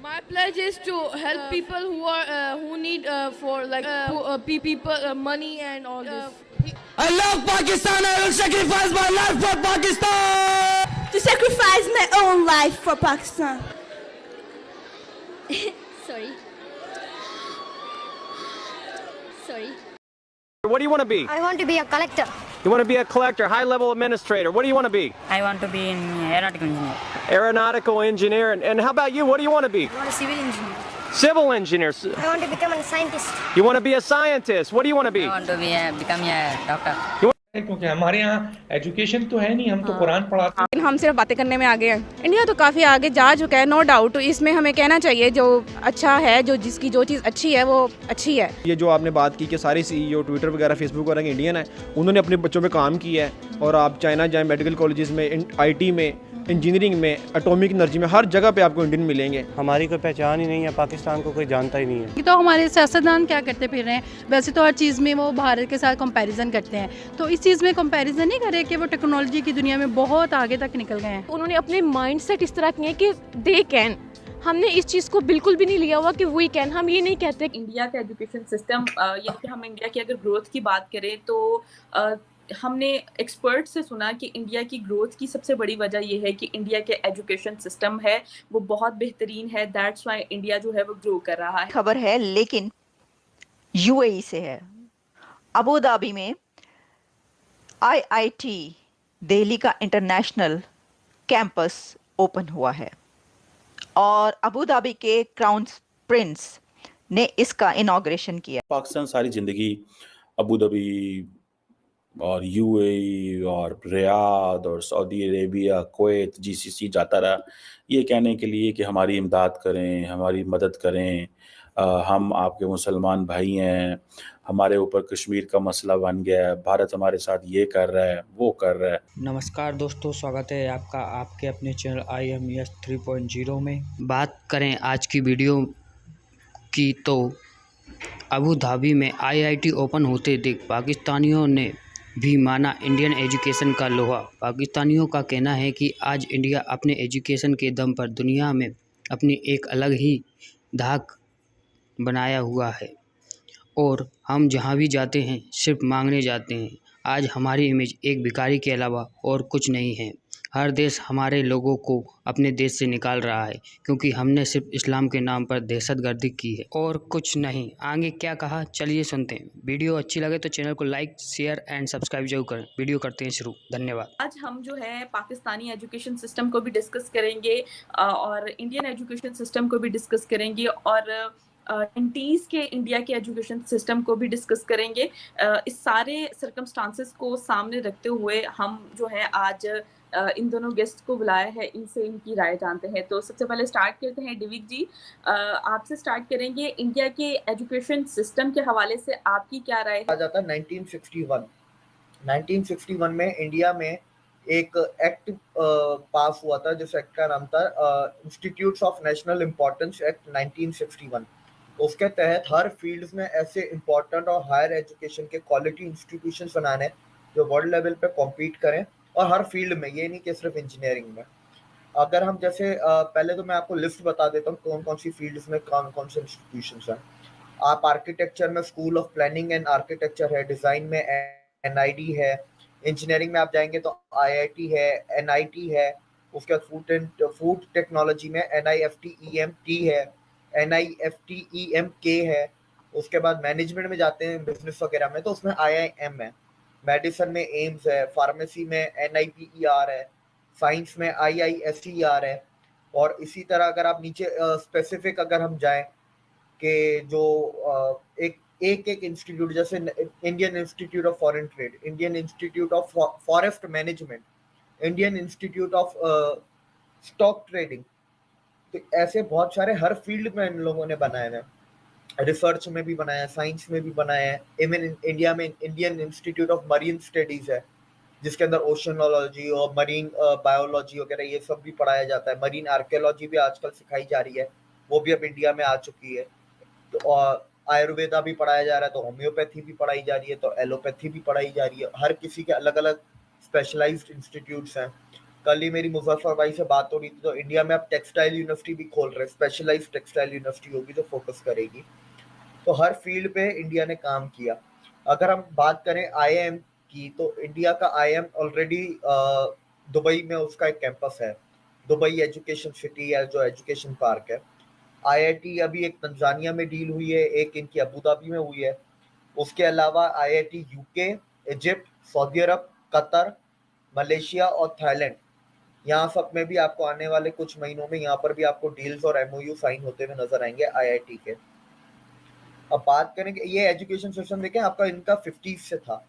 My pledge is to help people who need for like people money and all this. I love Pakistan. I will sacrifice my life for Pakistan. To sacrifice my own life for Pakistan. Sorry. What do you want to be? I want to be a collector. You want to be a collector, high-level administrator. What do you want to be? I want to be an aeronautical engineer. Aeronautical engineer. And how about you? What do you want to be? I want a civil engineer. Civil engineer. I want to become a scientist. You want to be a scientist. What do you want to be? I want to become a doctor. क्योंकि हमारे यहाँ education तो है नहीं, हम तो कुरान पढ़ाते हैं। हम सिर्फ बातें करने में आगे हैं। इंडिया तो काफ़ी आगे जा चुका है, नो डाउट। तो इसमें हमें कहना चाहिए जो अच्छा है, जो जिसकी जो चीज़ अच्छी है वो अच्छी है। ये जो आपने बात की कि सारे CEO ट्विटर वगैरह फेसबुक वगैरह के इंडियन है, उन्होंने अपने बच्चों पे काम किया है। और आप चाइना जाएँ, मेडिकल कॉलेजेस में, IT में, इंजीनियरिंग में, एटॉमिक एनर्जी में, हर जगह पे आपको इंडियन मिलेंगे। हमारी कोई पहचान ही नहीं है, पाकिस्तान को कोई जानता ही नहीं है। तो हमारे सियासतदान क्या करते फिर रहे हैं, वैसे तो हर चीज़ में वो भारत के साथ कंपैरिजन करते हैं, तो इस चीज़ में कंपैरिजन नहीं करे कि वो टेक्नोलॉजी की दुनिया में बहुत आगे तक निकल गए हैं। उन्होंने अपने माइंडसेट इस तरह किए हैं कि दे कैन। हमने इस चीज़ को बिल्कुल भी नहीं लिया हुआ कि वी कैन। हम ये नहीं कहते इंडिया का एजुकेशन सिस्टम, या कि हम इंडिया की अगर ग्रोथ की बात करें तो हमने एक्सपर्ट से सुना कि इंडिया की ग्रोथ की सबसे बड़ी वजह यह है कि इंडिया के एजुकेशन सिस्टम है वो बहुत बेहतरीन है। दैट्स व्हाई इंडिया जो है वो ग्रो कर रहा है। खबर है लेकिन UAE से है। अबू धाबी में IIT दिल्ली का इंटरनेशनल कैंपस ओपन हुआ है और अबू धाबी के क्राउन प्रिंस ने इसका इनॉग्रेशन किया। पाकिस्तान सारी ज़िंदगी अबू धाबी और UAE और रियाद और सऊदी अरेबिया, कुवैत, GCC जाता रहा ये कहने के लिए कि हमारी इमदाद करें, हमारी मदद करें, हम आपके मुसलमान भाई हैं, हमारे ऊपर कश्मीर का मसला बन गया है, भारत हमारे साथ ये कर रहा है, वो कर रहा है। नमस्कार दोस्तों, स्वागत है आपका आपके अपने चैनल IMES 3.0 में। बात करें आज की वीडियो की तो अबू धाबी में IIT ओपन होते देख पाकिस्तानियों ने भी माना इंडियन एजुकेशन का लोहा। पाकिस्तानियों का कहना है कि आज इंडिया अपने एजुकेशन के दम पर दुनिया में अपनी एक अलग ही धाक बनाया हुआ है और हम जहां भी जाते हैं सिर्फ मांगने जाते हैं। आज हमारी इमेज एक भिखारी के अलावा और कुछ नहीं है। हर देश हमारे लोगों को अपने देश से निकाल रहा है क्योंकि हमने सिर्फ इस्लाम के नाम पर दहशतगर्दी की है और कुछ नहीं। आगे क्या कहा चलिए सुनते हैं। वीडियो अच्छी लगे तो चैनल को लाइक, शेयर एंड सब्सक्राइब जरूर करें। वीडियो करते हैं शुरू। धन्यवाद। आज हम जो है पाकिस्तानी एजुकेशन सिस्टम को भी डिस्कस करेंगे और इंडियन एजुकेशन सिस्टम को भी डिस्कस करेंगे और 90s के इंडिया के एजुकेशन सिस्टम को भी डिस्कस करेंगे। इस सारे सर्कमस्टांसेस को सामने रखते हुए हम जो है आज इन दोनों गेस्ट को बुलाया है, इनसे इनकी राय जानते हैं। तो सबसे पहले स्टार्ट करते हैं डिविक जी, आपसे स्टार्ट करेंगे। इंडिया के एजुकेशन सिस्टम के हवाले से आपकी क्या राय है? आ जाता 1961 में इंडिया में एक एक्ट पास हुआ था जिस एक्ट का नाम था institutes of national importance act 1961। उसके तहत हर फील्ड्स में ऐसे इम्पोर्टेंट और हायर एजुकेशन के क्वालिटी इंस्टीट्यूशंस बनाने जो वर्ल्ड लेवल पे कॉम्पीट करें और हर फील्ड में, ये नहीं कि सिर्फ इंजीनियरिंग में। अगर हम जैसे पहले तो मैं आपको लिस्ट बता देता हूँ कौन कौन सी फील्ड्स में कौन कौन से इंस्टीट्यूशंस हैं। आप आर्किटेक्चर में school of planning and architecture है, डिज़ाइन में NID है, इंजीनियरिंग में आप जाएंगे तो IIT है, NIT है, उसके बाद फूड टेक्नोलॉजी में NIFT-EMT है, NIFT-EMK है। उसके बाद मैनेजमेंट में जाते हैं बिजनेस वगैरह में तो उसमें IIM है, मेडिसिन में एम्स है, फार्मेसी में NIPER है, साइंस में IISER है। और इसी तरह अगर आप नीचे स्पेसिफिक अगर हम जाएं कि जो एक इंस्टीट्यूट जैसे Indian Institute of foreign trade, Indian Institute of forest management, Indian Institute of stock trading, तो ऐसे बहुत सारे हर फील्ड में इन लोगों ने बनाए हैं। रिसर्च में भी बनाया है, साइंस में भी बनाया है। इवन इंडिया में Indian Institute of marine studies है जिसके अंदर ओशनोलॉजी और मरीन बायोलॉजी वगैरह ये सब भी पढ़ाया जाता है। मरीन आर्कियोलॉजी भी आजकल सिखाई जा रही है, वो भी अब इंडिया में आ चुकी है। तो आयुर्वेदा भी पढ़ाया जा रहा है, तो होम्योपैथी भी पढ़ाई जा रही है, तो एलोपैथी भी पढ़ाई जा रही है। हर किसी के अलग अलग स्पेशलाइज्ड इंस्टीट्यूट्स हैं। कल ही मेरी मुजफ्फर भाई से बात हो रही थी, तो इंडिया में अब टेक्सटाइल यूनिवर्सिटी भी खोल रहे हैं, स्पेशलाइज टेक्सटाइल यूनिवर्सिटी होगी जो फोकस करेगी। तो हर फील्ड पे इंडिया ने काम किया। अगर हम बात करें IIM की, तो इंडिया का IIM ऑलरेडी दुबई में उसका एक कैंपस है, दुबई एजुकेशन सिटी है जो एजुकेशन पार्क है। IIT अभी एक तंजानिया में डील हुई है, एक इनकी अबू धाबी में हुई है। उसके अलावा IIT UK, इजिप्ट, सऊदी अरब, कतर, मलेशिया और थाईलैंड, यहाँ सब में भी आपको आने वाले कुछ महीनों में यहाँ पर भी आपको डील्स और MOU साइन होते हुए नजर आएंगे IIT के। अब बात करेंगे ये एजुकेशन सिस्टम, देखें आपका इनका 50s से था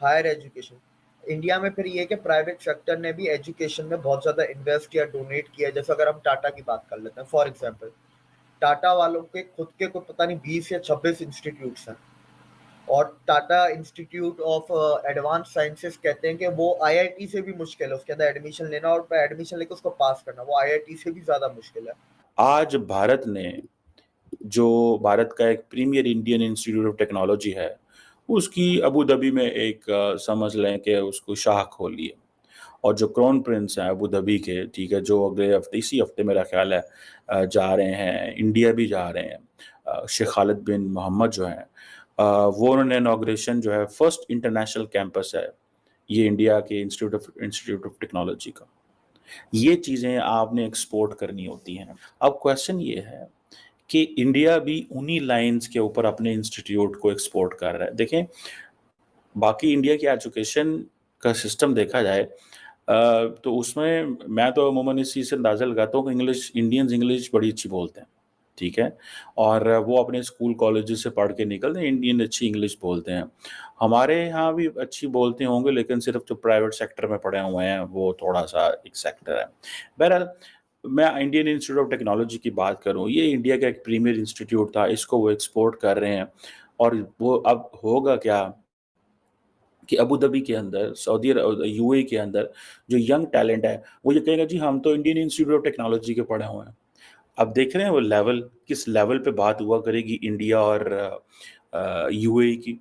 हायर एजुकेशन। इंडिया में फिर ये कि प्राइवेट सेक्टर ने भी एजुकेशन में बहुत ज़्यादा इन्वेस्ट किया, डोनेट किया। जैसे अगर हम टाटा की बात कर लेते हैं, फॉर एग्जांपल टाटा वालों के खुद के कोई पता नहीं 20 या 26 इंस्टीट्यूट्स हैं, और Tata institute of advance sciences कहते हैं कि वो IIT से भी मुश्किल है उसके अंदर एडमिशन लेना, और एडमिशन लेकर उसको पास करना वो IIT से भी ज़्यादा मुश्किल है। आज भारत ने जो भारत का एक premier Indian Institute of Technology है, उसकी अबू धाबी में एक समझ लें कि उसको शाख खोली है, और जो क्राउन प्रिंस हैं अबू धाबी के, ठीक है, जो अगले हफ्ते इसी हफ्ते मेरा ख्याल है जा रहे हैं, इंडिया भी जा रहे हैं, शेख खालिद बिन मोहम्मद जो हैं, वो उन्होंने इनॉग्रेशन जो है फर्स्ट इंटरनेशनल कैंपस है ये इंडिया के इंस्टीट्यूट ऑफ टेक्नोलॉजी का। ये चीज़ें आपने एक्सपोर्ट करनी होती हैं। अब क्वेश्चन ये है कि इंडिया भी उन्हीं लाइंस के ऊपर अपने इंस्टीट्यूट को एक्सपोर्ट कर रहा है। देखें, बाकी इंडिया की एजुकेशन का सिस्टम देखा जाए तो उसमें मैं तो अमूमन इस चीज़ से अंदाज़ा लगाता हूँ कि इंडियंस इंग्लिश बड़ी अच्छी बोलते हैं, ठीक है, और वो अपने स्कूल कॉलेजेस से पढ़ के निकलते हैं, इंडियन अच्छी इंग्लिश बोलते हैं। हमारे यहाँ भी अच्छी बोलते होंगे, लेकिन सिर्फ जो प्राइवेट सेक्टर में पढ़े हुए हैं वो थोड़ा सा एक सेक्टर है। बहरहाल मैं इंडियन इंस्टीट्यूट ऑफ टेक्नोलॉजी की बात करूँ, ये इंडिया का एक प्रीमियर इंस्टीट्यूट था, इसको वो एक्सपोर्ट कर रहे हैं। और वो अब होगा क्या कि अबू धाबी के अंदर, सऊदी UAE के अंदर जो यंग टैलेंट है वो ये कहेगा जी हम तो इंडियन इंस्टीट्यूट ऑफ टेक्नोलॉजी के पढ़े हुए हैं। अब देख रहे हैं वो लेवल, किस लेवल पे बात हुआ करेगी इंडिया और UAE की।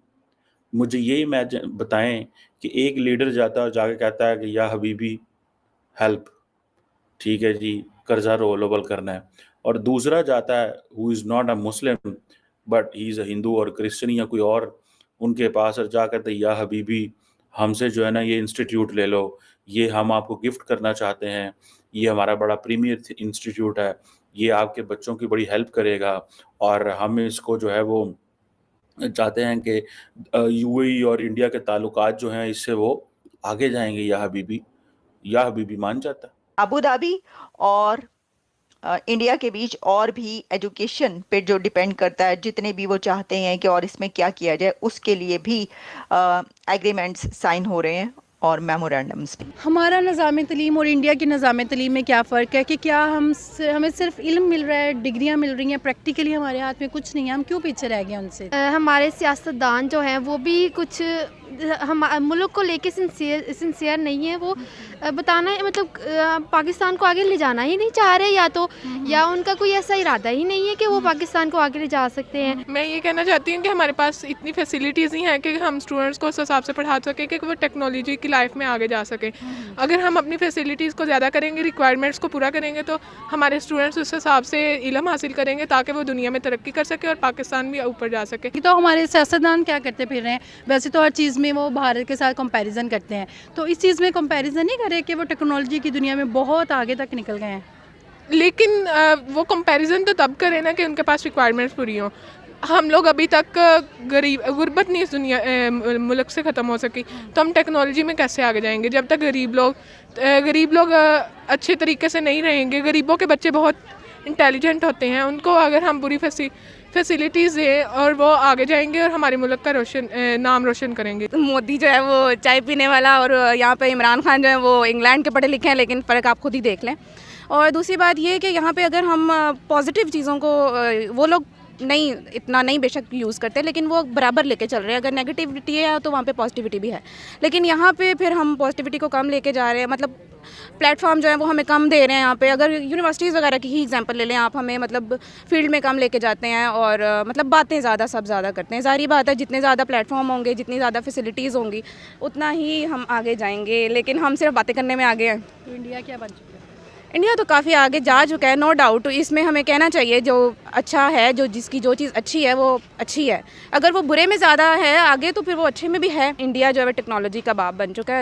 मुझे ये इमेजिन बताएं कि एक लीडर जाता है, जाके कहता है कि या हबीबी हेल्प, ठीक है जी, कर्जा रोलेबल करना है, और दूसरा जाता है who is not a Muslim but he is a Hindu और क्रिश्चियन या कोई और, उनके पास और जा कहते हैं या हबीबी हमसे जो है ना ये इंस्टीट्यूट ले लो, ये हम आपको गिफ्ट करना चाहते हैं, ये हमारा बड़ा प्रीमियर इंस्टीट्यूट है, ये आपके बच्चों की बड़ी हेल्प करेगा, और हम इसको जो है वो चाहते हैं कि UAE और इंडिया के ताल्लुकात जो हैं इससे वो आगे जाएंगे। या हबीबी मान जाता है। अबू धाबी और इंडिया के बीच और भी एजुकेशन पे जो डिपेंड करता है, जितने भी वो चाहते हैं कि और इसमें क्या किया जाए, उसके लिए भी एग्रीमेंट्स साइन हो रहे हैं और मेमोरेंडम्स भी। हमारा निज़ाम तलीम और इंडिया के निज़ाम तलीम में क्या फ़र्क है कि क्या हमें सिर्फ इल्म मिल रहा है, डिग्रियां मिल रही हैं, प्रैक्टिकली हमारे हाथ में कुछ नहीं है, हम क्यों पीछे रह गए उनसे। हमारे सियासतदान जो हैं वो भी कुछ हम मुल्क को लेके सिंसियर नहीं है। वो बताना है मतलब पाकिस्तान को आगे ले जाना ही नहीं चाह रहे, या उनका कोई ऐसा इरादा ही नहीं है कि वो पाकिस्तान को आगे ले जा सकते हैं। मैं ये कहना चाहती हूँ कि हमारे पास इतनी फैसिलिटीज़ ही हैं कि हम स्टूडेंट्स को उस हिसाब से पढ़ा सकें कि वो टेक्नोलॉजी की लाइफ में आगे जा सकें। अगर हम अपनी फैसिलिटीज़ को ज़्यादा करेंगे, रिक्वायरमेंट्स को पूरा करेंगे, तो हमारे स्टूडेंट्स उस हिसाब से इल्म हासिल करेंगे ताकि वो दुनिया में तरक्की कर सके और पाकिस्तान भी ऊपर जा सके। तो हमारे सियासतदान क्या करते फिर रहे हैं, वैसे तो हर चीज़ में वो भारत के साथ कंपैरिजन करते हैं, तो इस चीज़ में कंपैरिजन नहीं करे कि वो टेक्नोलॉजी की दुनिया में बहुत आगे तक निकल गए हैं। लेकिन वो कंपैरिजन तो तब करें ना कि उनके पास रिक्वायरमेंट्स पूरी हों। हम लोग अभी तक गुर्बत नहीं इस दुनिया मुल्क से ख़त्म हो सकी, तो हम टेक्नोलॉजी में कैसे आगे जाएंगे जब तक गरीब लोग अच्छे तरीके से नहीं रहेंगे। गरीबों के बच्चे बहुत इंटेलिजेंट होते हैं, उनको अगर हम पूरी फैसिलिटीज़ दें और वो आगे जाएंगे और हमारे मुल्क का नाम रोशन करेंगे। मोदी जो है वो चाय पीने वाला, और यहाँ पे इमरान खान जो है वो इंग्लैंड के पढ़े लिखे हैं, लेकिन फ़र्क आप खुद ही देख लें। और दूसरी बात ये है कि यहाँ पे अगर हम पॉजिटिव चीज़ों को, वो लोग इतना नहीं बेशक यूज़ करते, लेकिन वो बराबर लेके चल रहे हैं। अगर नेगेटिविटी है तो वहाँ पे पॉजिटिविटी भी है, लेकिन यहाँ पे फिर हम पॉजिटिविटी को कम लेके जा रहे हैं। मतलब प्लेटफॉर्म जो है वो हमें कम दे रहे हैं यहाँ पे। अगर यूनिवर्सिटीज़ वगैरह की ही एग्जांपल ले लें आप, हमें मतलब फील्ड में कम लेके जाते हैं और मतलब बातें ज़्यादा सब ज़्यादा करते हैं। ज़ाहिर बात है जितने ज़्यादा प्लेटफॉर्म होंगे, जितनी ज़्यादा फैसिलिटीज़ होंगी, उतना ही हम आगे जाएंगे, लेकिन हम सिर्फ बातें करने में आगे हैं। तो इंडिया क्या बन चुका है? इंडिया तो काफ़ी आगे जा चुका है, नो डाउट। इसमें हमें कहना चाहिए जो अच्छा है, जो जिसकी जो चीज़ अच्छी है वो अच्छी है। अगर वो बुरे में ज़्यादा है आगे तो फिर वो अच्छे में भी है। इंडिया जो है टेक्नोलॉजी का बाप बन चुका है।